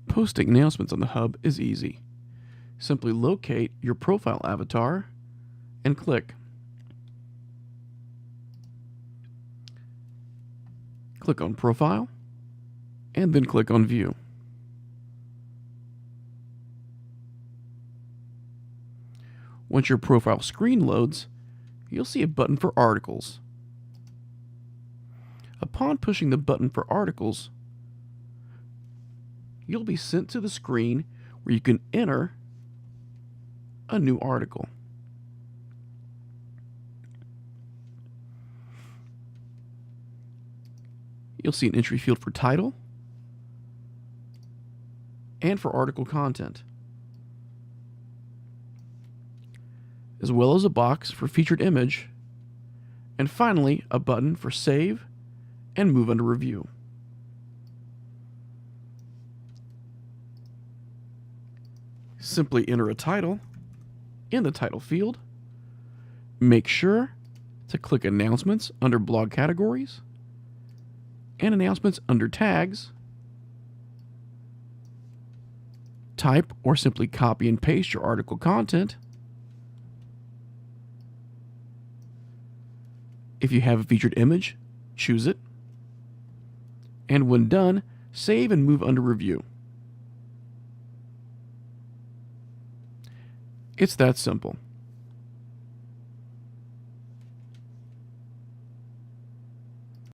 Posting announcements on the hub is easy. Simply locate your profile avatar and click. Click on Profile, and then click on View. Once your profile screen loads, you'll see a button for articles. Upon pushing the button for articles, you'll be sent to the screen where you can enter a new article. You'll see an entry field for title and for article content, as well as a box for featured image, and finally a button for save and move under review. Simply enter a title in the title field. Make sure to click Announcements under Blog Categories and Announcements under Tags. Type or simply copy and paste your article content. If you have a featured image, choose it. And when done, save and move under review. It's that simple.